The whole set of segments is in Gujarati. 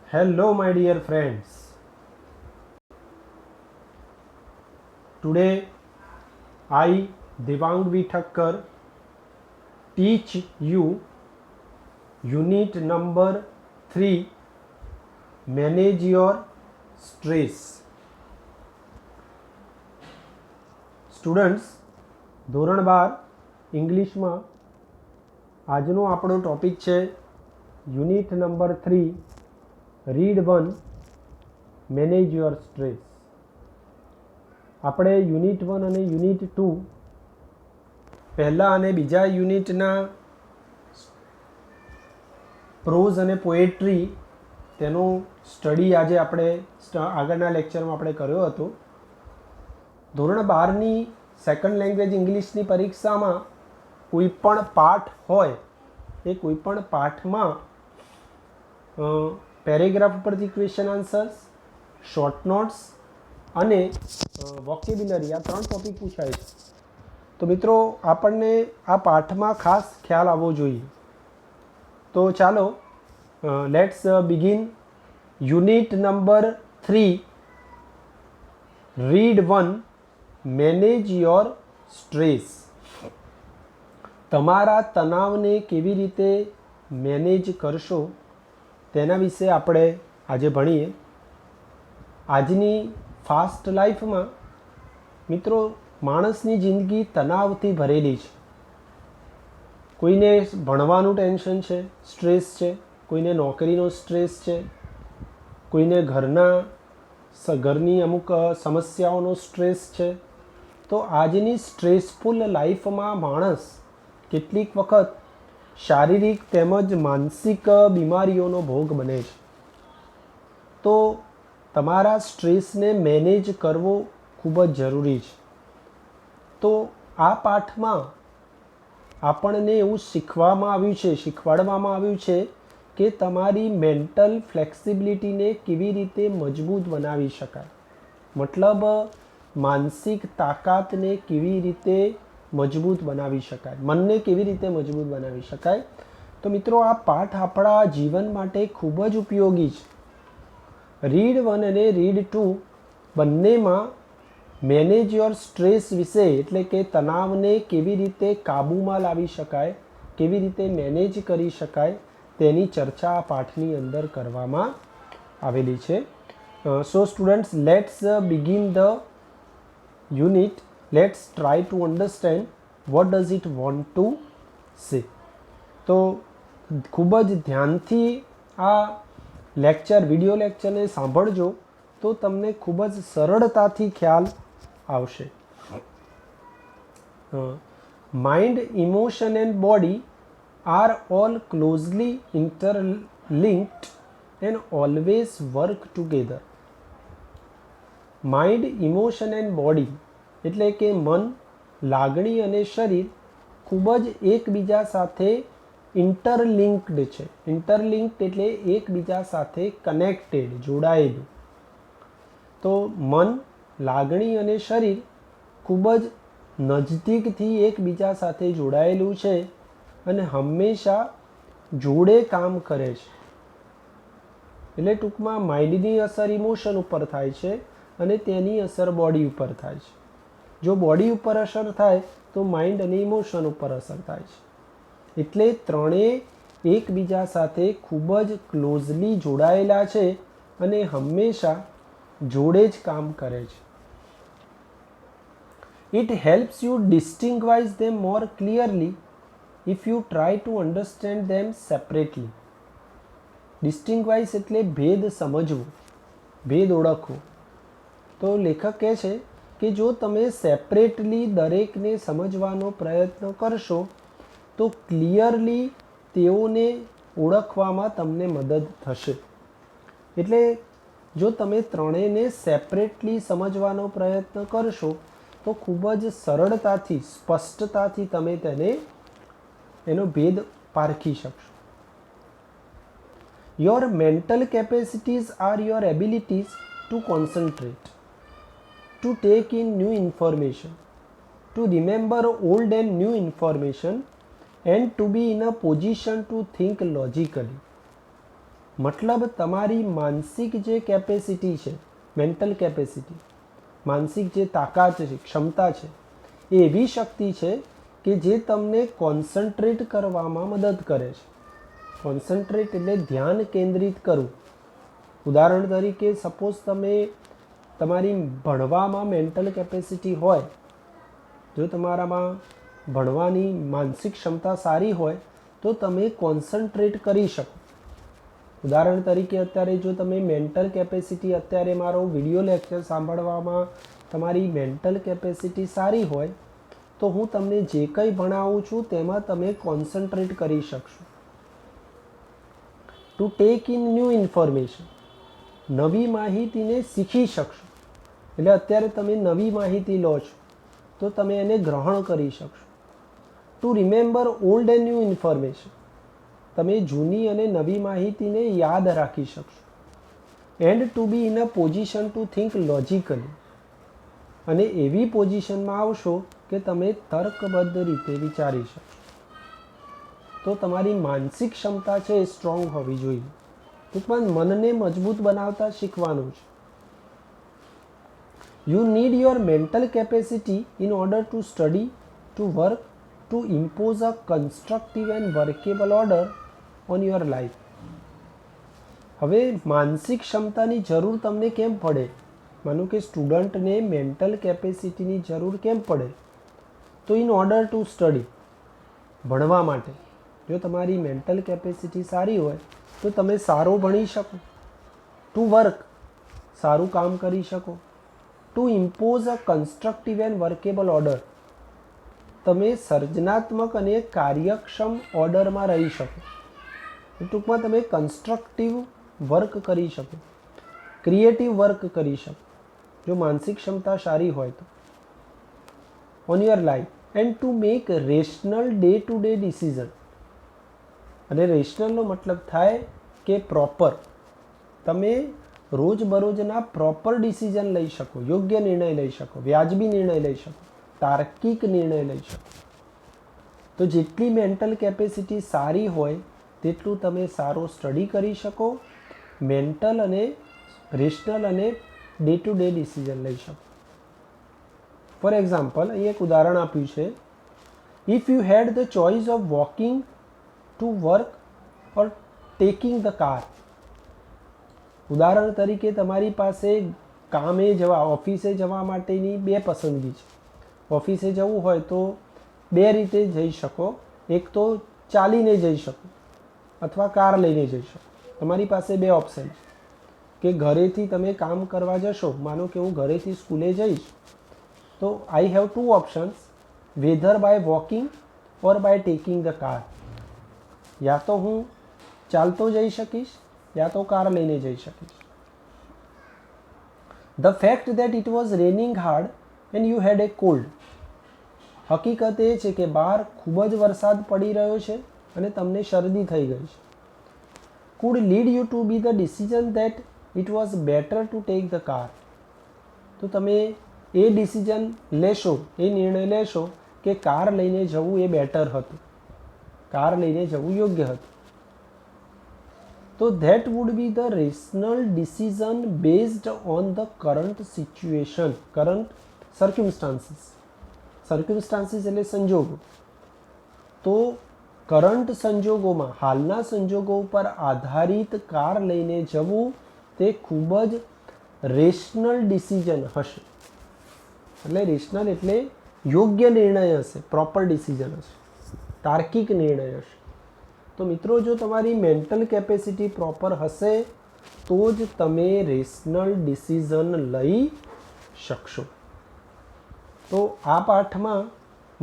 Hello, my dear friends. Today, I, Devang Thakkar, teach you unit number 3, manage your stress. Students, ધોરણ 12 ઇંગ્લિશમાં આજનો આપણો ટોપિક છે unit number 3, read 1, manage your stress. આપણે યુનિટ 1 અને યુનિટ 2 પહેલા અને બીજા યુનિટના પ્રોઝ અને પોએટ્રી તેનો સ્ટડી આજે આપણે આગળના લેક્ચરમાં આપણે કર્યો હતો. ધોરણ 12ની સેકન્ડ લેંગ્વેજ ઇંગ્લિશની પરીક્ષામાં કોઈ પણ પાઠ હોય એ કોઈ પણ પાઠમાં પેરેગ્રાફ ઉપરથી ક્વેશ્ચન આન્સર્સ, શોર્ટ નોટ્સ અને વોકેબ્યુલરી આ 3 ટોપિક પૂછાય છે. તો મિત્રો આપણને આ પાઠમાં ખાસ ખ્યાલ આવવો જોઈએ. તો ચાલો let's begin unit number 3, read 1, manage your stress. તમારા તણાવને કેવી રીતે મેનેજ કરશો તેના વિશે આપણે આજે ભણીએ. આજની ફાસ્ટ લાઈફમાં મિત્રો માણસની જિંદગી તણાવથી ભરેલી છે. કોઈને ભણવાનું ટેન્શન છે, સ્ટ્રેસ છે, કોઈને નોકરીનો સ્ટ્રેસ છે, કોઈને ઘરની અમુક સમસ્યાઓનો સ્ટ્રેસ છે. તો આજની સ્ટ્રેસફુલ લાઈફમાં માણસ કેટલીક વખત શારીરિક તેમજ માનસિક બીમારીઓનો ભોગ બને છે. તો તમારા સ્ટ્રેસને મેનેજ કરવો ખૂબ જ જરૂરી છે. તો આ પાઠમાં આપણને એવું શીખવાડવામાં આવ્યું છે કે તમારી મેન્ટલ ફ્લેક્સિબિલિટીને કેવી રીતે મજબૂત બનાવી શકાય, મતલબ માનસિક તાકાતને કેવી રીતે મજબૂત બનાવી શકાય, મનને કેવી રીતે મજબૂત બનાવી શકાય. તો મિત્રો આ પાઠ આપણા જીવન માટે ખૂબ જ ઉપયોગી છે. રીડ 1 અને રીડ 2 બંનેમાં મેનેજ યોર સ્ટ્રેસ વિશે, એટલે કે તણાવને કેવી રીતે કાબૂમાં લાવી શકાય, કેવી રીતે મેનેજ કરી શકાય તેની ચર્ચા આ પાઠની અંદર કરવામાં આવેલી છે. So students, let's begin the unit. Let's try to understand what does it want to say. તો ખૂબ જ ધ્યાનથી આ વિડિયો લેક્ચરને સાંભળજો તો તમને ખૂબ જ સરળતાથી ખ્યાલ આવશે. Mind, emotion and body are all closely interlinked and always work together. Mind, emotion and body એટલે કે મન, લાગણી અને શરીર ખૂબ જ એકબીજા સાથે ઇન્ટરલિંક્ડ છે. ઇન્ટરલિંક્ડ એટલે એકબીજા સાથે કનેક્ટેડ, જોડાયેલું. તો મન, લાગણી અને શરીર ખૂબ જ નજદીકથી એકબીજા સાથે જોડાયેલું છે અને હંમેશા જોડે કામ કરે છે. એટલે ટૂંકમાં માઇન્ડની અસર ઇમોશન ઉપર થાય છે અને તેની અસર બોડી ઉપર થાય છે. જો બોડી ઉપર અસર થાય તો માઇન્ડ અને ઇમોશન ઉપર અસર થાય છે. એટલે ત્રણેય એકબીજા સાથે ખૂબ જ ક્લોઝલી જોડાયેલા છે અને હંમેશા જોડે જ કામ કરે છે. It helps you distinguish them more clearly if you try to understand them separately. Distinguish એટલે ભેદ સમજવું, ભેદ ઓળખવો. તો લેખક કહે છે કે જો તમે સેપરેટલી દરેકને સમજવાનો પ્રયત્ન કરશો તો ક્લિયરલી તેઓને ઓળખવામાં તમને મદદ થશે. એટલે જો તમે ત્રણેયને સેપરેટલી સમજવાનો પ્રયત્ન કરશો તો ખૂબ જ સરળતાથી, સ્પષ્ટતાથી તમે એનો ભેદ પારખી શકશો. Your mental capacities are your abilities to concentrate, to take in new information, to remember old and new information and to be in a position to think logically. મતલબ તમારી માનસિક જે કેપેસિટી છે, મેન્ટલ કેપેસિટી, માનસિક જે તાકાત છે, ક્ષમતા છે, એ એવી શક્તિ છે કે જે તમને કોન્સન્ટ્રેટ કરવામાં મદદ કરે છે. કોન્સન્ટ્રેટ એટલે ધ્યાન કેન્દ્રિત કરવું. ઉદાહરણ તરીકે સપોઝ તમે તમારી ભણવામાં મેન્ટલ કેપેસિટી હોય, જો તમારામાં ભણવાની માનસિક ક્ષમતા સારી હોય તો તમે કોન્સન્ટ્રેટ કરી શકો. ઉદાહરણ તરીકે અત્યારે જો તમે મેન્ટલ કેપેસિટી, અત્યારે મારો વિડીયો લેક્ચર સાંભળવામાં તમારી મેન્ટલ કેપેસિટી સારી હોય તો હું તમને જે કંઈ ભણાવું છું તેમાં તમે કોન્સન્ટ્રેટ કરી શકશો. To take in new information, નવી માહિતીને શીખી શકશો. એટલે અત્યારે તમે નવી માહિતી લો છો તો તમે એને ગ્રહણ કરી શકશો. To remember old and new information, તમે જૂની અને નવી માહિતીને યાદ રાખી શકશો. And to be in a position to think logically, અને એવી પોઝિશનમાં આવશો કે તમે તર્કબદ્ધ રીતે વિચારી શકશો. તો તમારી માનસિક ક્ષમતા છે એ સ્ટ્રોંગ હોવી જોઈએ. ટૂંકમાં મનને મજબૂત બનાવતા શીખવાનું છે. You need your mental capacity in order to study, to work, to impose a constructive and workable order on your life. હવે માનસિક ક્ષમતાની જરૂર તમને કેમ પડે? માનો કે સ્ટુડન્ટને મેન્ટલ કેપેસિટીની જરૂર કેમ પડે? તો ઇન ઓર્ડર ટુ સ્ટડી, ભણવા માટે. જો તમારી મેન્ટલ કેપેસિટી સારી હોય તો તમે સારું ભણી શકો. ટુ વર્ક, સારું કામ કરી શકો. To impose a constructive and workable order, તમે સર્જનાત્મક અને કાર્યક્ષમ ઓર્ડરમાં રહી શકો. ટૂંકમાં તમે કન્સ્ટ્રક્ટિવ વર્ક કરી શકો, ક્રિએટિવ વર્ક કરી શકો જો માનસિક ક્ષમતા સારી હોય તો. On your life and to make rational day to day decision. અને રેશનલનો મતલબ થાય કે પ્રોપર, તમે રોજબરોજના પ્રોપર ડિસિઝન લઈ શકો, યોગ્ય નિર્ણય લઈ શકો, વ્યાજબી નિર્ણય લઈ શકો, તાર્કિક નિર્ણય લઈ શકો. તો જેટલી મેન્ટલ કેપેસિટી સારી હોય તેટલું તમે સારો સ્ટડી કરી શકો, મેન્ટલ અને રેશનલ અને ડે ટુ ડે ડિસિઝન લઈ શકો. ફોર એક્ઝામ્પલ, અહીં એક ઉદાહરણ આપ્યું છે. If you had the choice of walking to work or taking the car. ઉદાહરણ તરીકે તમારી પાસે કામે જવા, ઓફિસે જવા માટેની બે પસંદગી છે. ઓફિસે જવું હોય તો બે રીતે જઈ શકો. એક તો ચાલીને જઈ શકો અથવા કાર લઈને જઈ શકો. તમારી પાસે બે ઓપ્શન છે કે ઘરેથી તમે કામ કરવા જશો. માનો કે હું ઘરેથી સ્કૂલે જઈશ તો I have two options, whether by walking or by taking the car. યા તો હું ચાલતો જઈ શકીશ યા તો કાર લઈને જઈ શકીશ. The fact that it was raining hard and you had A cold. હકીકત એ છે કે બહાર ખૂબ જ વરસાદ પડી રહ્યો છે અને તમને શરદી થઈ ગઈ છે. Could lead you to be the decision that it was better to take the car. તો તમે એ ડિસિઝન લેશો, એ નિર્ણય લેશો કે કાર લઈને જવું એ બેટર હતું, કાર લઈને જવું યોગ્ય હતું. તો that would be the rational decision based on the current situation, current circumstances. Circumstances એટલે સંજોગો. તો કરંટ સંજોગોમાં, હાલના સંજોગો ઉપર આધારિત કાર લઈને જવું તે ખૂબ જ રેશનલ ડિસિઝન હશે. એટલે રેશનલ એટલે યોગ્ય નિર્ણય હશે, પ્રોપર ડિસિઝન હશે, તાર્કિક નિર્ણય હશે. તો મિત્રો, જો તમારી મેન્ટલ કેપેસિટી પ્રોપર હશે તો જ તમે રેશનલ ડિસિઝન લઈ શકશો. તો આ પાઠમાં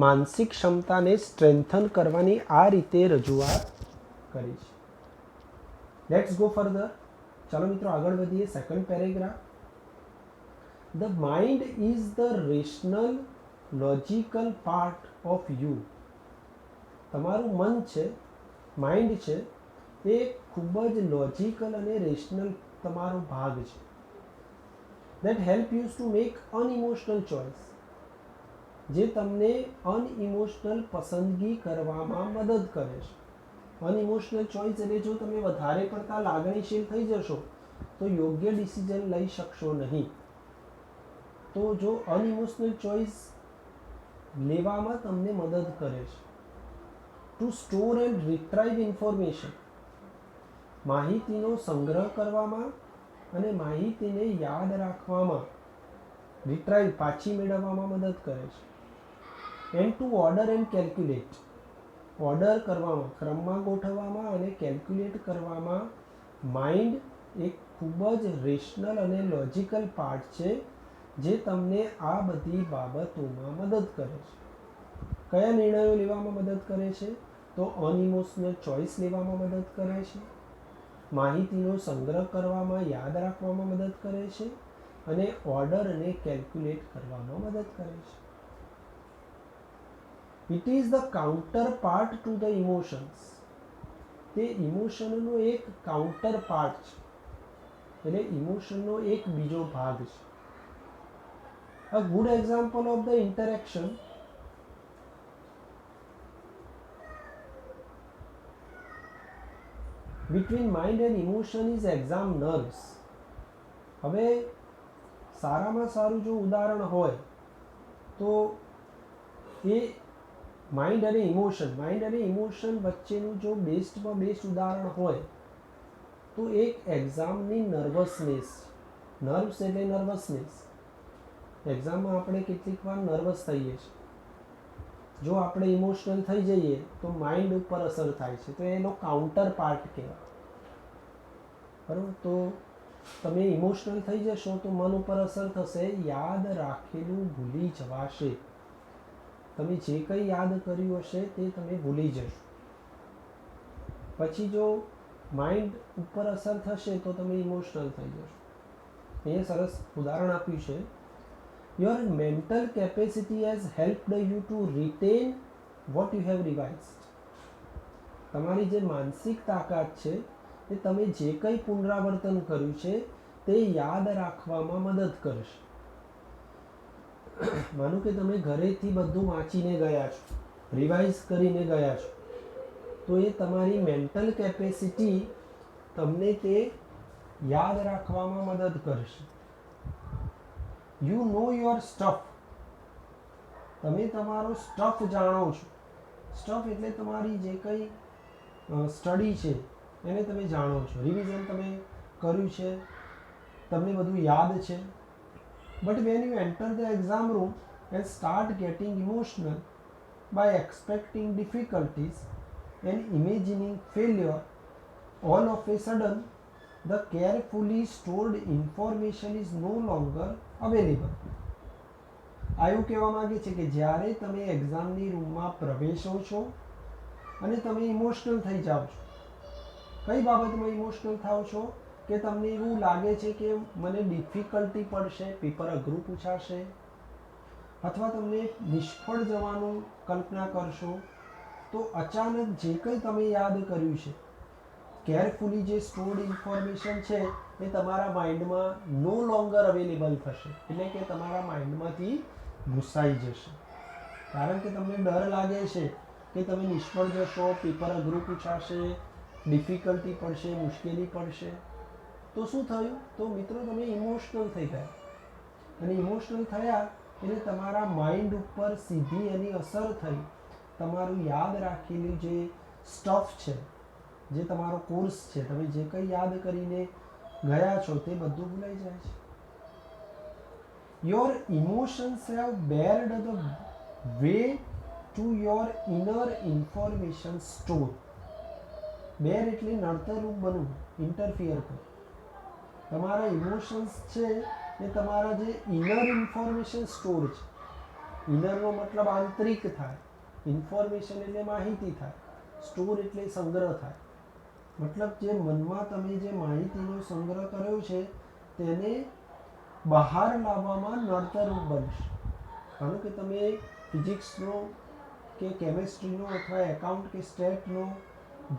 માનસિક ક્ષમતાને સ્ટ્રેન્થન કરવાની આ રીતે રજૂઆત કરી છે. Let's go further. ચાલો મિત્રો આગળ વધીએ. Second paragraph. The mind is the rational logical part of you. તમારું મન છે, માઇન્ડ છે, એ ખૂબ જ લોજિકલ અને રેશનલ તમારો ભાગ છે. That help you to make unemotional choice. જે તમને અનઇમોશનલ પસંદગી કરવામાં મદદ કરે છે. અનઇમોશનલ ચોઇસ એટલે જો તમે વધારે પડતા લાગણીશીલ થઈ જશો તો યોગ્ય ડિસિઝન લઈ શકશો નહીં. તો જો અનઇમોશનલ ચોઇસ લેવામાં તમને મદદ કરે છે. To store and retrieve information, માહિતીનો સંગ્રહ કરવામાં અને માહિતીને યાદ રાખવામાં, રિટ્રાઈવ પાછી મેળવવામાં મદદ કરે છે. And two order and calculate, order કરવામાં, ક્રમમાં ગોઠવવામાં અને કેલ્ક્યુલેટ કરવામાં માઇન્ડ એક ખૂબ જ રેશનલ અને લોજિકલ પાર્ટ છે જે તમને આ બધી બાબતોમાં મદદ કરે છે. કયા નિર્ણયો લેવામાં મદદ કરે છે? તો અનઇમોશનલ ચોઇસ લેવામાં મદદ કરે છે, માહિતીનો સંગ્રહ કરવામાં, યાદ રાખવામાં મદદ કરે છે અને ઓર્ડર અને કેલ્ક્યુલેટ કરવામાં મદદ કરે છે. It is the counter part to the emotions. તે ઇમોશનનો એક કાઉન્ટર પાર્ટ છે, એટલે ઇમોશનનો એક બીજો ભાગ છે. A good example of the interaction between mind and emotion is exam nerves. હવે સારામાં સારું જો ઉદાહરણ હોય તો એ માઇન્ડ અને ઇમોશન વચ્ચેનું જો બેસ્ટમાં બેસ્ટ ઉદાહરણ હોય તો એક એક્ઝામની નર્વસનેસ. નર્વ્સ એટલે નર્વસનેસ. એક્ઝામમાં આપણે કેટલીક વાર નર્વસ થઈએ છીએ. જો આપણે ઇમોશનલ થઈ જઈએ તો માઇન્ડ ઉપર અસર થાય છે, તો એનો કાઉન્ટર પાર્ટ કહેવાય. બરાબર? તો તમે ઇમોશનલ થઈ જશો તો મન ઉપર અસર થશે, યાદ રાખેલું ભૂલી જવાશે. તમે જે કંઈ યાદ કર્યું હશે તે તમે ભૂલી જશો. પછી જો માઇન્ડ ઉપર અસર થશે તો તમે ઇમોશનલ થઈ જશો. અહીંયા સરસ ઉદાહરણ આપ્યું છે. Your mental capacity has helped you to retain what you have revised. તમારી જે માનસિક તાકાત છે એ તમે જે કંઈ પુનરાવર્તન કર્યું છે તે યાદ રાખવામાં મદદ કરશે. માનો કે તમે ઘરેથી બધું વાંચીને ગયા છો, રિવાઇઝ કરીને ગયા છો, તો એ તમારી મેન્ટલ કેપેસિટી તમને તે યાદ રાખવામાં મદદ કરશે. You know your stuff. તમે તમારો સ્ટફ જાણો છો. સ્ટફ એટલે તમારી જે કંઈ સ્ટડી છે એને તમે જાણો છો, રિવિઝન તમે કર્યું છે, તમને બધું યાદ છે. But when you enter the exam room and start getting emotional by expecting difficulties and imagining failure, all of a sudden the carefully stored information is no longer available. આ એવું કહેવા માંગે છે કે જ્યારે તમે એક્ઝામની રૂમમાં પ્રવેશો છો અને તમે ઇમોશનલ થઈ જાઓ છો. કઈ બાબતમાં ઇમોશનલ થાઓ છો? કે તમને એવું લાગે છે કે મને ડિફિકલ્ટી પડશે, પેપર અઘરું પૂછાશે, અથવા તમને નિષ્ફળ જવાનું કલ્પના કરશો, તો અચાનક જે કંઈ તમે યાદ કર્યું છે, કેરફુલી જે સ્ટોર્ડ ઇન્ફોર્મેશન છે એ તમારા માઇન્ડમાં નો લોંગર અવેલેબલ થશે, એટલે કે તમારા માઇન્ડમાંથી ભૂસાઈ જશે. કારણ કે તમને ડર લાગે છે કે તમે નિષ્ફળ જશો, પેપર અઘરું પૂછાશે, ડિફિકલ્ટી પડશે, મુશ્કેલી પડશે. તો શું થયું? તો મિત્રો તમે ઇમોશનલ થઈ ગયા, અને ઇમોશનલ થયા એટલે તમારા માઇન્ડ ઉપર સીધી એની અસર થઈ. તમારું યાદ રાખેલું જે સ્ટફ છે, જે તમારો કોર્સ છે, તમે જે કંઈ યાદ કરીને ગયા છો તે બધું ભૂલાઈ જાય છે. Your emotions have barred the way to your inner information store. Bar એટલે નડતરરૂપ બનવું, ઇન્ટરફિયર કરવું. તમારા ઇમોશન્સ છે એ તમારા જે ઇનર ઇન્ફોર્મેશન સ્ટોર છે. ઇનરનો મતલબ આંતરિક થાય, ઇન્ફોર્મેશન એટલે માહિતી થાય, સ્ટોર એટલે સંગ્રહ થાય. મતલબ જે મનમાં તમે જે માહિતીનો સંગ્રહ કર્યો છે તેને બહાર લાવવામાં નડતરરૂપ બનશે. કારણ કે તમે ફિઝિક્સનો કે કેમેસ્ટ્રીનો અથવા એકાઉન્ટ કે સ્ટેટનો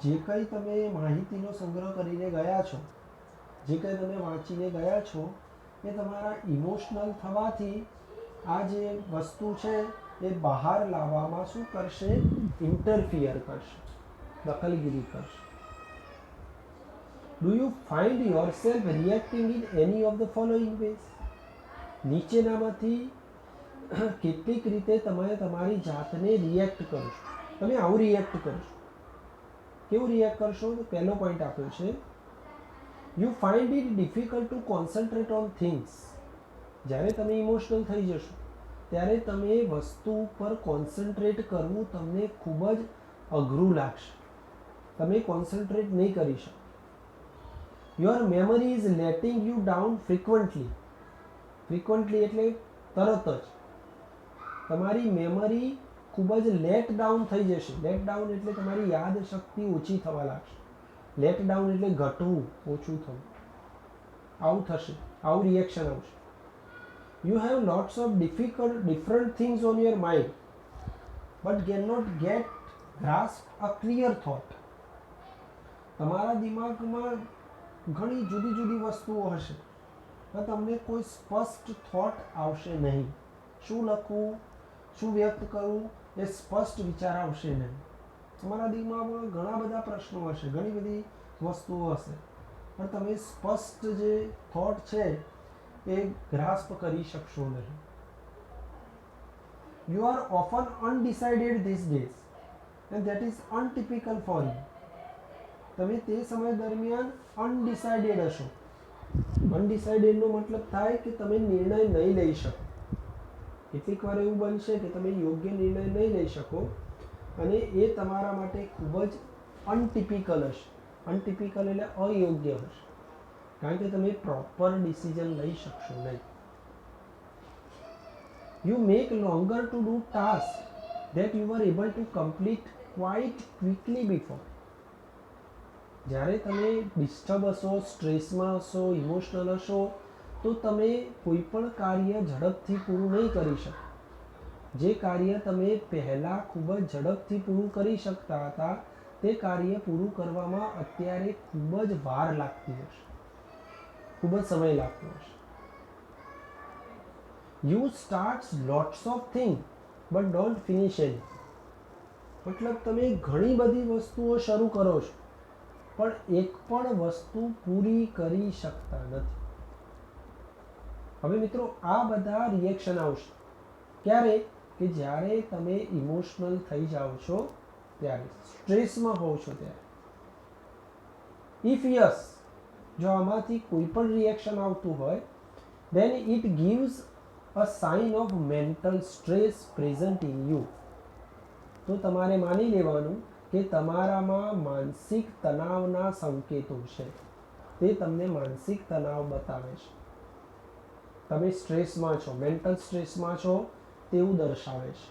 જે કંઈ તમે માહિતીનો સંગ્રહ કરીને ગયા છો, જે કંઈ તમે વાંચીને ગયા છો, એ તમારા ઇમોશનલ થવાથી આ જે વસ્તુ છે એ બહાર લાવવામાં શું કરશે? ઇન્ટરફિયર કરશે. દખલગીરી કરશો. Do you find yourself reacting in any of the following ways? નીચેનામાંથી કેટલીક રીતે તમે તમારી જાતને રિએક્ટ કરશો. તમે આવું રિએક્ટ કરશો. કેવું રિએક્ટ કરશો? તો પહેલો પોઈન્ટ આપ્યો છે, you find it difficult to concentrate on things. જ્યારે તમે ઇમોશનલ થઈ જશો ત્યારે તમે વસ્તુ ઉપર કોન્સન્ટ્રેટ કરવું તમને ખૂબ જ અઘરું લાગશે. તમે કોન્સન્ટ્રેટ નહીં કરી શકો. Your memory is letting you down frequently. Frequently એટલે તરત જ તમારી મેમરી ખૂબ જ લેટ ડાઉન થઈ જશે. લેટ ડાઉન એટલે તમારી યાદ શક્તિ ઓછી થવા લાગશે. લેટ ડાઉન એટલે ઘટવું, ઓછું થવું. આવું થશે, આવું રિએક્શન આવશે. You have lots of different things on your mind but can not get grasp a clear thought. તમારા દિમાગમાં ઘણી જુદી જુદી વસ્તુઓ હશે પણ તમને કોઈ સ્પષ્ટ થોટ આવશે નહીં. શું લખવું, શું વ્યક્ત કરવું એ સ્પષ્ટ વિચાર આવશે નહીં. તમારા દિમાગમાં ઘણા બધા પ્રશ્નો હશે, ઘણી બધી વસ્તુઓ હશે પણ તમે સ્પષ્ટ જે થોટ છે એ ગ્રાસ્પ કરી શકશો નહીં. You are often undecided these days and that is untypical for you. તમે તે સમય દરમિયાન અનડિસાઇડેડ હશો. અનડિસાઇડેડનો મતલબ થાય કે તમે નિર્ણય નહીં લઈ શકો. કેટલીક વાર એવું બનશે કે તમે યોગ્ય નિર્ણય નહીં લઈ શકો અને એ તમારા માટે ખૂબ જ અનટિપિકલ હશે. અનટિપિકલ એટલે અયોગ્ય હશે કારણ કે તમે પ્રોપર ડિસિઝન લઈ શકશો નહીં. You make longer to do task that you are able to complete quite quickly before. જ્યારે તમે ડિસ્ટર્બ હશો, સ્ટ્રેસમાં હશો, ઇમોશનલ હશો તો તમે કોઈ પણ કાર્ય ઝડપથી પૂરું નહીં કરી શકો. જે કાર્ય તમે પહેલાં ખૂબ જ ઝડપથી પૂરું કરી શકતા હતા તે કાર્ય પૂરું કરવામાં અત્યારે ખૂબ જ વાર લાગતી હશે, ખૂબ જ સમય લાગતો હશે. You start lots of thing but don't finish any. મતલબ તમે ઘણી બધી વસ્તુઓ શરૂ કરો છો પણ એક પણ વસ્તુ પૂરી કરી શકતા નથી. હવે મિત્રો આ બધા રિએક્શન આવશે ક્યારે? કે જ્યારે તમે ઇમોશનલ થઈ જાઓ છો ત્યારે, સ્ટ્રેસમાં હોવ છો ત્યારે. ઇફ યસ, જો આમાંથી કોઈ પણ રિએક્શન આવતું હોય then it gives a sign of mental stress present in you. તો તમારે માની લેવાનું કે તમારામાં માનસિક તણાવના સંકેતો છે. તે તમને માનસિક તણાવ બતાવે છે. તમે સ્ટ્રેસમાં છો, મેન્ટલ સ્ટ્રેસમાં છો તેવું દર્શાવે છે.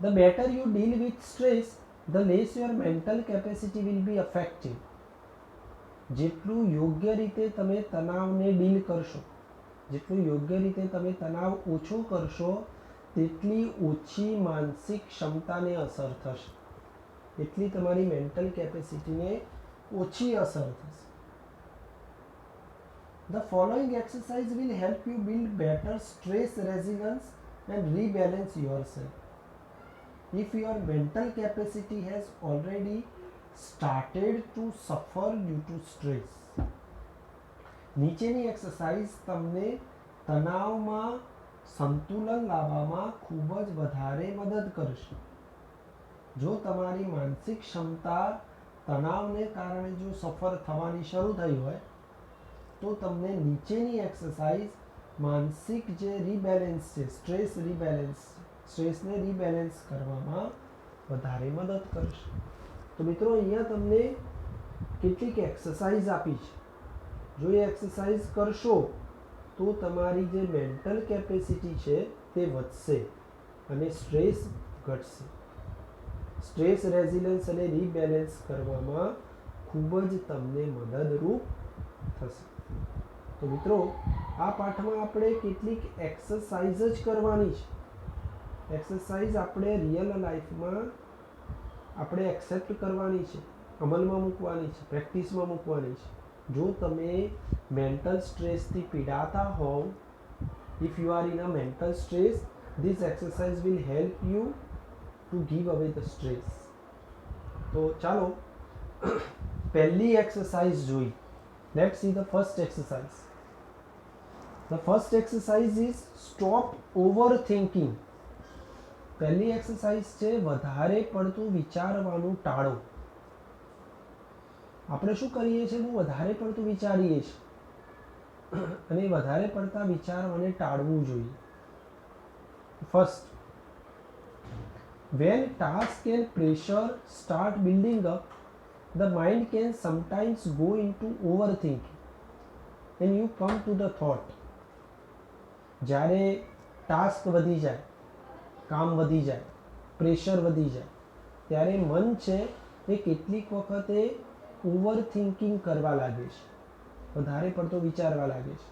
The better you deal with stress, the less your mental capacity will be affected. જેટલું યોગ્ય રીતે તમે તણાવને ડીલ કરશો, જેટલું યોગ્ય રીતે તમે તણાવ ઓછો કરશો તેટલી ઓછી માનસિક ક્ષમતાને અસર થશે, એટલી તમારી મેન્ટલ કેપેસિટીને ઓછી અસર થશે. The following exercise will help you build better stress resilience and rebalance yourself. If your mental capacity has already started to suffer due to stress. નીચેની એક્સરસાઇઝ તમને તણાવમાં સંતુલન લાવવામાં ખૂબ જ વધારે મદદ કરશે. જો તમારી માનસિક ક્ષમતા તણાવને કારણે જો સફર થવાની શરૂ થઈ હોય તો તમને નીચેની એક્સરસાઇઝ માનસિક જે રીબેલેન્સ છે, સ્ટ્રેસને રીબેલેન્સ કરવામાં વધારે મદદ કરશે. તો મિત્રો અહીંયા તમને કેટલીક એક્સરસાઇઝ આપી છે. જો એ એક્સરસાઇઝ કરશો તો તમારી જે મેન્ટલ કેપેસિટી છે તે વધશે અને સ્ટ્રેસ ઘટશે. સ્ટ્રેસ રેઝિલન્સ અને રીબેલેન્સ કરવામાં ખૂબ જ તમને મદદરૂપ થશે. તો મિત્રો આ પાઠમાં આપણે કેટલીક એક્સરસાઇઝ જ કરવાની છે. એક્સરસાઇઝ આપણે રિયલ લાઈફમાં આપણે એક્સેપ્ટ કરવાની છે, અમલમાં મૂકવાની છે, પ્રેક્ટિસમાં મૂકવાની છે. જો તમે મેન્ટલ સ્ટ્રેસથી પીડાતા હોવ, if you are in a mental stress, this exercise will help you to give અવે ધ સ્ટ્રેસ. તો ચાલો પહેલી એક્સરસાઇઝ જોઈ. Let's see the first exercise. The first exercise is stop over thinking. પહેલી એક્સરસાઇઝ છે વધારે પડતું વિચારવાનું ટાળો. આપણે શું કરીએ છીએ, બહુ વધારે પડતું વિચારીએ છીએ અને વધારે પડતા વિચારવાને ટાળવું જોઈએ. First, when task and pressure start building up, the mind can sometimes go into overthinking and you come to the thought. જ્યારે ટાસ્ક વધી જાય, કામ વધી જાય, પ્રેશર વધી જાય, ત્યારે મન છે એ કેટલીક વખતે ઓવર થિંકિંગ કરવા લાગે છે, વધારે પડતો વિચારવા લાગે છે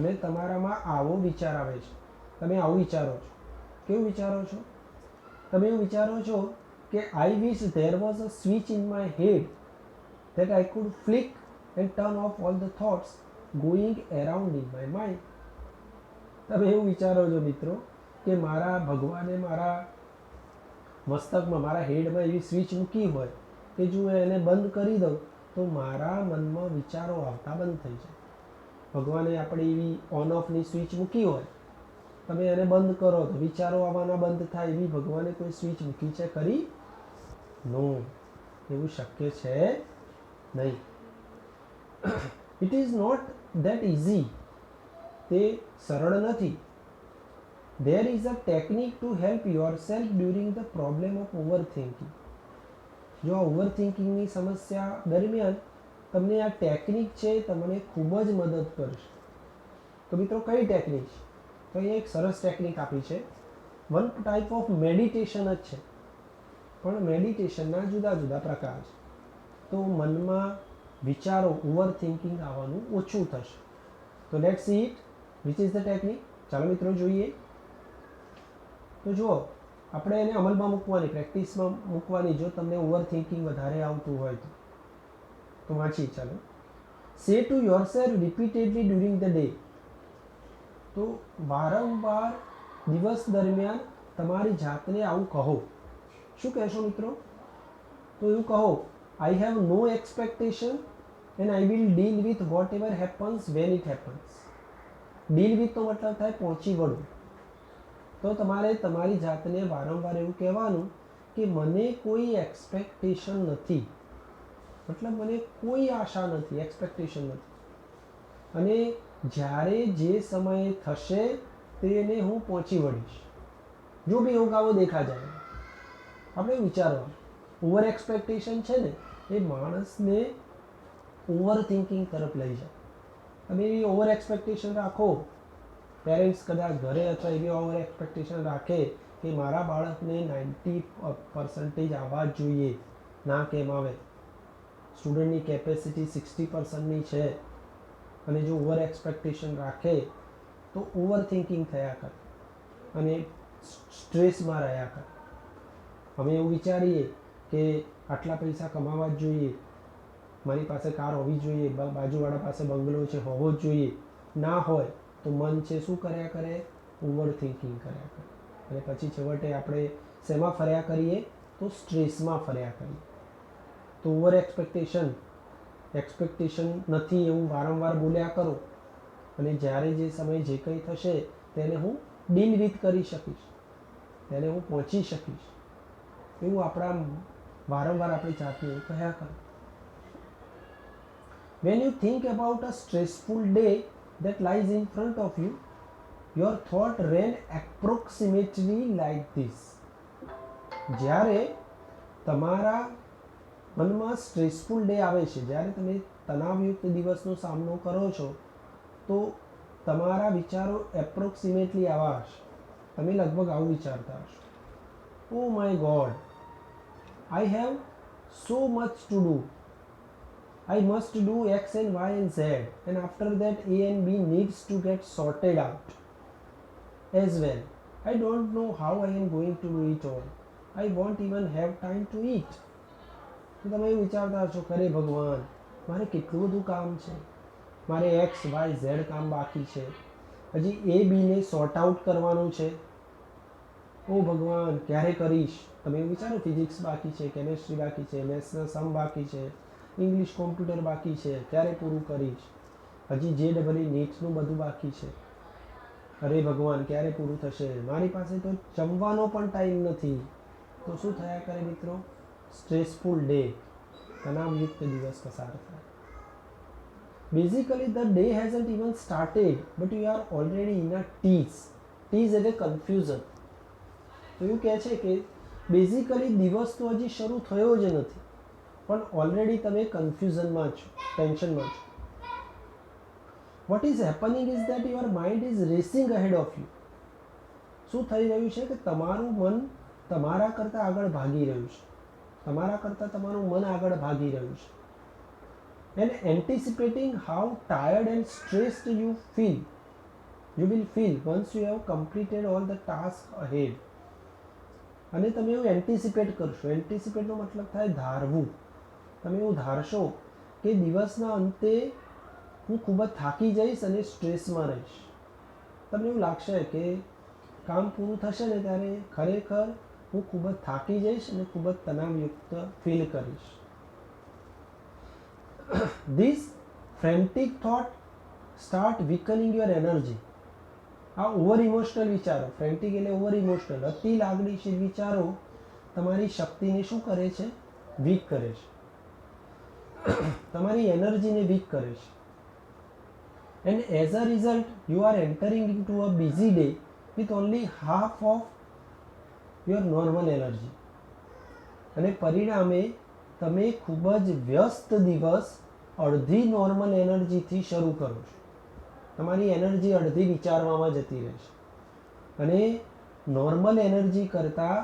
અને તમારામાં આવો વિચાર આવે છે. તમે આવું વિચારો છો. કેવું વિચારો છો? તમે એવું વિચારો છો કે I wish there was a switch in my head that I could flick and turn off all the thoughts going around in my mind. તમે એવું વિચારો છો મિત્રો કે મારા ભગવાને મારા મસ્તકમાં, મારા હેડમાં એવી સ્વિચ મૂકી હોય કે જો એને બંધ કરી દઉં તો મારા મનમાં વિચારો આવતા બંધ થઈ જાય. ભગવાને આપણે એવી ઓન ઓફની સ્વિચ મૂકી હોય, તમે એને બંધ કરો તો વિચારો આવવાના બંધ થાય. એવી ભગવાને કોઈ સ્વિચ મૂકી છે ખરી? નો, એવું શક્ય છે નહીં. It is not that easy. તે સરળ નથી. There is a technique to help yourself during the problem of overthinking. જો આ ઓવર થિંકિંગની સમસ્યા દરમિયાન તમને આ ટેકનિક છે તમને ખૂબ જ મદદ કરશે. તો મિત્રો કઈ ટેકનિક છે? તો અહીંયા એક સરસ ટેકનિક આપી છે. વન ટાઈપ ઓફ મેડિટેશન જ છે, પણ મેડિટેશનના જુદા જુદા પ્રકાર છે. તો મનમાં વિચારો, ઓવર થિંકિંગ આવવાનું ઓછું થશે. તો let's see it which is the technique. ચાલો મિત્રો જોઈએ. તો જુઓ, આપણે એને અમલમાં મૂકવાની, પ્રેક્ટિસમાં મૂકવાની. જો તમને ઓવર થિંકિંગ વધારે આવતું હોય તો વાંચી. ચાલો. સે to your self repeatedly during the day. તો વારંવાર દિવસ દરમિયાન તમારી જાતને આવું કહો. શું કહેશો મિત્રો? તો એવું કહો, I have no expectation and I will deal with whatever happens when it happens. Deal વિથનો મતલબ થાય પહોંચી વળવું. તો તમારે તમારી જાતને વારંવાર એવું કહેવાનું કે મને કોઈ એક્સપેક્ટેશન નથી, મતલબ મને કોઈ આશા નથી, એક્સપેક્ટેશન નથી, અને જ્યારે જે સમયે થશે તેને હું પહોંચી વળીશ. જો બી એવું આવો દેખા જાય. આપણે વિચારવા, ઓવર એક્સપેક્ટેશન છે ને એ માણસને ઓવર થિંકિંગ તરફ લઈ જાય. તમે એવી ઓવર એક્સપેક્ટેશન રાખો, પેરેન્ટ્સ કદાચ ઘરે અથવા એવી ઓવર એક્સપેક્ટેશન રાખે કે મારા બાળકને 90% આવવા જ જોઈએ, ના કેમ આવે. સ્ટુડન્ટની કેપેસિટી 60%ની છે અને જો ઓવર એક્સપેક્ટેશન રાખે તો ઓવર થિંકિંગ થયા કરે અને સ્ટ્રેસમાં રહ્યા કરે. અમે એવું વિચારીએ કે આટલા પૈસા કમાવા જ જોઈએ, મારી પાસે કાર હોવી જોઈએ, બાજુવાળા પાસે બંગલો છે હોવો જ જોઈએ. ના હોય તો મન છે શું કર્યા કરે? ઓવર થિંકિંગ કર્યા કરે. અને પછી છેવટે આપણે શેમાં ફર્યા કરીએ? તો સ્ટ્રેસમાં ફર્યા કરીએ. તો ઓવર એક્સપેક્ટેશન નથી એવું વારંવાર બોલ્યા કરો અને જ્યારે જે સમયે જે કંઈ થશે તેને હું ડીલ વિથ કરી શકીશ, તેને હું પહોંચી શકીશ, એવું આપણા વારંવાર આપણી જાતને કહ્યા કરો. When you think about a stressful day that lies in front of you, your thought ran approximately like this. જ્યારે તમારા મનમાં સ્ટ્રેસફુલ ડે આવે છે, જ્યારે તમે તણાવયુક્ત દિવસનો સામનો કરો છો, તો તમારા વિચારો એપ્રોક્સિમેટલી આવા હશે. તમે લગભગ આવું વિચારતા હશો, oh my God, I have so much to do. I must do X and Y and Z, and after that A and B needs to get sorted out as well. I don't know how I am going to do it all. I won't even have time to eat. તો તમે એવું વિચારતા હશો, ખરે ભગવાન, મારે કેટલું બધું કામ છે, મારે XYZ કામ બાકી છે, હજી A B ને સોર્ટ આઉટ કરવાનું છે, ઓ ભગવાન ક્યારે કરીશ, તમે એવું વિચારો ફિઝિક્સ બાકી છે, કેમેસ્ટ્રી બાકી છે, મેથ્સના સમ બાકી છે, ઇંગ્લિશ કોમ્પ્યુટર બાકી છે, ક્યારે પૂરું કરીશ, હજી જે ડબલ નીટ્સનું બધું બાકી છે, અરે ભગવાન ક્યારે પૂરું થશે, મારી પાસે તો જમવાનો પણ ટાઈમ નથી. તો શું થયા કરે મિત્રો, સ્ટ્રેસફુલ ડે, તણાવયુક્ત દિવસ પસાર થાય. Basically the day hasn't even started but you are already in a tease એટલે કન્ફ્યુઝન. તો એવું કહે છે કે બેઝિકલી દિવસ તો હજી શરૂ થયો જ નથી, પણ ઓલરેડી તમે કન્ફ્યુઝનમાં છો, ટેન્શનમાં છો. What is happening is that your mind is racing ahead of you. શું થઈ રહ્યું છે કે તમારું મન તમારા કરતાં આગળ ભાગી રહ્યું છે, તમારા કરતાં તમારું મન આગળ ભાગી રહ્યું છે. And anticipating how tired and stressed you will feel once you have completed all the task ahead. અને તમે એવું એન્ટિસિપેટ કરશો, એન્ટિસિપેટનો મતલબ થાય ધારવું. તમે એવું ધારશો કે દિવસના અંતે હું ખૂબ જ થાકી જઈશ અને સ્ટ્રેસમાં રહીશ. તમને એવું લાગશે કે કામ પૂરું થશે ને ત્યારે ખરેખર હું ખૂબ જ થાકી જઈશ અને ખૂબ જ તણાવયુક્ત ફીલ કરીશ. This frantic thought start weakening your energy. આ ઓવર ઇમોશનલ વિચારો, ફ્રેન્ટિક એટલે ઓવર ઇમોશનલ, અતિ લાગણીશીલ વિચારો તમારી શક્તિને શું કરે છે, વીક કરે છે, તમારી એનર્જીને વીક કરે છે. And as a result you are entering into a busy day with only half of your normal energy. અને પરિણામે તમે ખૂબ જ વ્યસ્ત દિવસ અડધી નોર્મલ એનર્જીથી શરૂ કરો છો. તમારી એનર્જી અડધી વિચારવામાં જતી રહેશે અને નોર્મલ એનર્જી કરતાં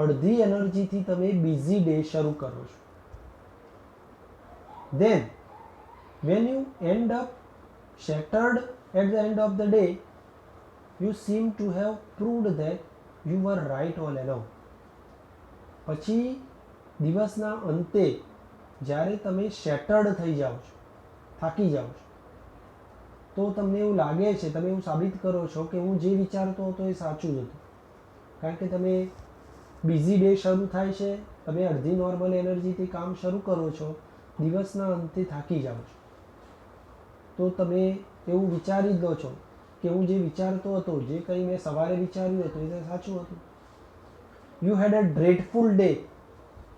અડધી એનર્જીથી તમે બિઝી ડે શરૂ કરો છો. Then when you end up shattered at the end of the day, you seem to have proved that you were right all along. પછી દિવસના અંતે જ્યારે તમે શેટર્ડ થઈ જાઓ છો, થાકી જાઓ છો, તો તમને એવું લાગે છે, તમે એવું સાબિત કરો છો કે હું જે વિચારતો હતો એ સાચું જ હતું. કારણ કે તમે બિઝી ડે શરૂ થાય છે, તમે અડધી નોર્મલ એનર્જીથી કામ શરૂ કરો છો, દિવસના અંતે થાકી જાઓ છો, તો તમે એવું વિચારી જ લો છો કે હું જે વિચારતો હતો, જે કંઈ મેં સવારે વિચાર્યું હતું એ સાચું હતું. You had a ડ્રેડફુલ day.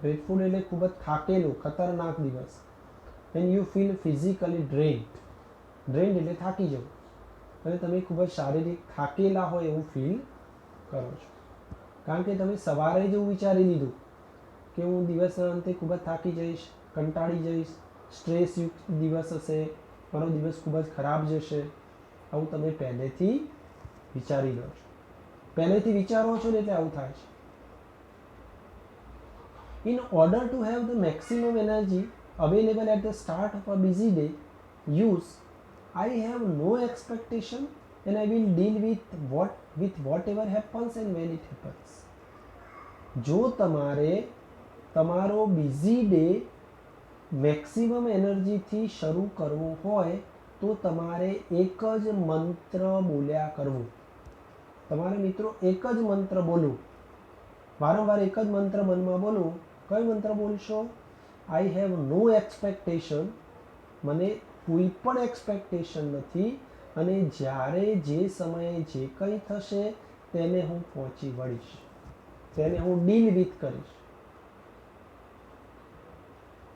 ડ્રેડફુલ એટલે ખૂબ જ થાકેલું, ખતરનાક દિવસ. And you feel physically drained. Drained એટલે થાકી જવું, અને તમે ખૂબ જ શારીરિક થાકેલા હોય એવું ફીલ કરો છો. કારણ કે તમે સવારે જ એવું વિચારી લીધું કે હું દિવસના અંતે ખૂબ જ થાકી જઈશ, કંટાળી જઈશ, સ્ટ્રેસયુક્ત દિવસ હશે, મારો દિવસ ખૂબ જ ખરાબ જશે. આવું તમે પહેલેથી વિચારી લો છો, પહેલેથી વિચારો છો ને એટલે આવું થાય છે. In order to have the maximum energy available at the start of a busy day, use I have no expectation and I will deal with whatever happens and when it happens. જો તમારે તમારો બિઝી ડે મેક્સિમમ એનર્જીથી શરૂ કરવું હોય તો તમારે એક જ મંત્ર બોલ્યા કરવું. તમારે મિત્રો એક જ મંત્ર બોલવું, વારંવાર એક જ મંત્ર મનમાં બોલવું. કયો મંત્ર બોલશો? I have no expectation. મને કોઈ પણ એક્સપેક્ટેશન નથી અને જ્યારે જે સમયે જે કંઈ થશે તેને હું પહોંચી વળીશ, તેને હું ડીલ વિથ કરીશ.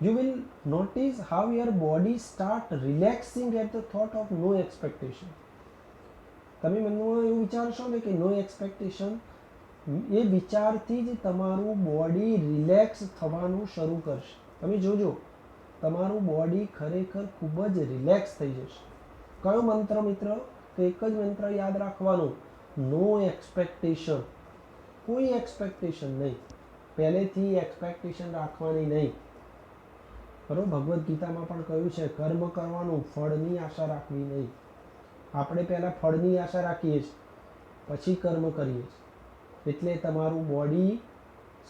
You will notice how your body start relaxing at the thought of no expectation. તમે મનમાં એવું વિચારશો ને કે નો એક્સપેક્ટેશન, એ વિચારથી જ તમારું બોડી રિલેક્સ થવાનું શરૂ કરશે. તમે જોજો તમારું બોડી ખરેખર ખૂબ જ રિલેક્સ થઈ જશે. કયો મંત્ર મિત્ર? તો એક જ મંત્ર યાદ રાખવાનો, નો એક્સપેક્ટેશન. કોઈ એક્સપેક્ટેશન નહીં, પહેલેથી એક્સપેક્ટેશન રાખવાની નહીં. બરાબર, ભગવદ્ ગીતામાં પણ કહ્યું છે કર્મ કરવાનું, ફળની આશા રાખવી નહીં. આપણે પહેલાં ફળની આશા રાખીએ છીએ, પછી કર્મ કરીએ છીએ. એટલે તમારું બોડી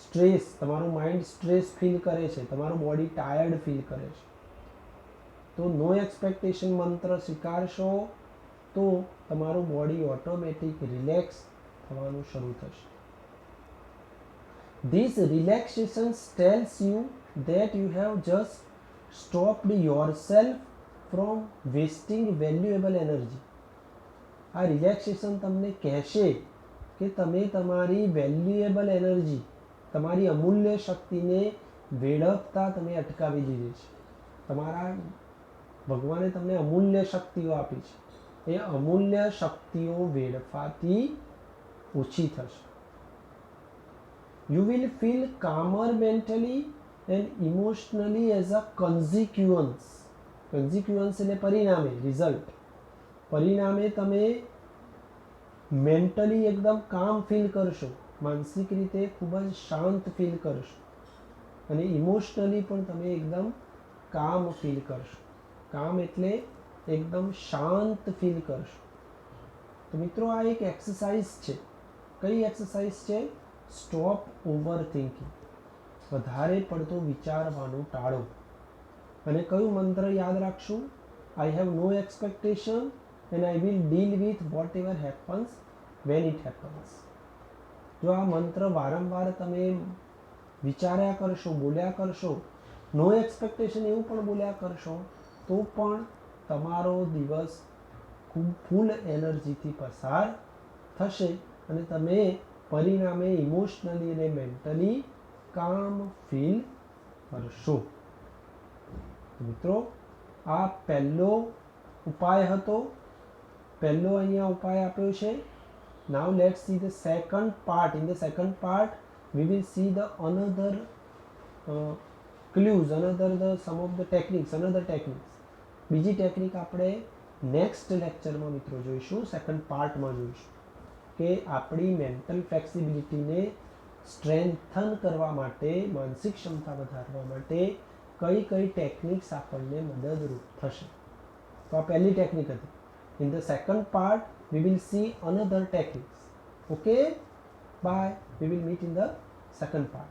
સ્ટ્રેસ, તમારું માઇન્ડ સ્ટ્રેસ ફીલ કરે છે, તમારું બોડી ટાયર્ડ ફીલ કરે છે. તો નો એક્સપેક્ટેશન મંત્ર સ્વીકારશો તો તમારું બોડી ઓટોમેટિક રિલેક્સ થવાનું શરૂ થશે. This relaxation tells you that you have just stopped yourself from wasting valuable energy. આ રિલેક્સેશન તમને કહેશે કે તમે તમારી વેલ્યુએબલ એનર્જી, તમારી અમૂલ્ય શક્તિને વેડફતા તમે અટકાવી દીધી છે. તમારા ભગવાને તમને અમૂલ્ય શક્તિઓ આપી છે, એ અમૂલ્ય શક્તિઓ વેડફાતી ઓછી થશે. You will feel calmer mentally and emotionally as a consequence. Consequence એટલે પરિણામે, રિઝલ્ટ. પરિણામે તમે મેન્ટલી એકદમ કામ ફીલ કરશો, માનસિક રીતે ખૂબ જ શાંત ફીલ કરશો, અને ઇમોશનલી પણ તમે એકદમ કામ ફીલ કરશો. કામ એટલે એકદમ શાંત ફીલ કરશો. તો મિત્રો આ એક એક્સરસાઇઝ છે. કઈ એક્સરસાઇઝ છે? Stop overthinking. વધારે પડતો વિચારવાનું ટાળો. અને કયું મંત્ર યાદ રાખશું? I have no expectation and I will deal with whatever happens when it happens. જો આ મંત્ર વારંવાર તમે વિચાર્યા કરશો, બોલ્યા કરશો, નો એક્સપેક્ટેશન એવું પણ બોલ્યા કરશો, તો પણ તમારો દિવસ ખૂબ ફૂલ એનર્જીથી પસાર થશે અને તમે પરિણામે ઇમોશનલી અને મેન્ટલી કામ ફીલ કરશો. મિત્રો આ પહેલો ઉપાય હતો. પહેલો અહીંયા ઉપાય આપ્યો છે. Now let's see the second part. In the second part we will see the another clues, another the some of the techniques, another techniques. બીજી ટેકનિક આપણે નેક્સ્ટ લેક્ચરમાં મિત્રો જોઈશું, સેકન્ડ પાર્ટમાં જોઈશું કે આપણી મેન્ટલ ફ્લેક્સિબિલિટીને સ્ટ્રેન્થન કરવા માટે, માનસિક ક્ષમતા વધારવા માટે કઈ કઈ ટેકનિક્સ આપણને મદદરૂપ થશે. તો આ પહેલી ટેકનિક હતી. In the second part, we will see another techniques. Okay? Bye. We will meet in the second part.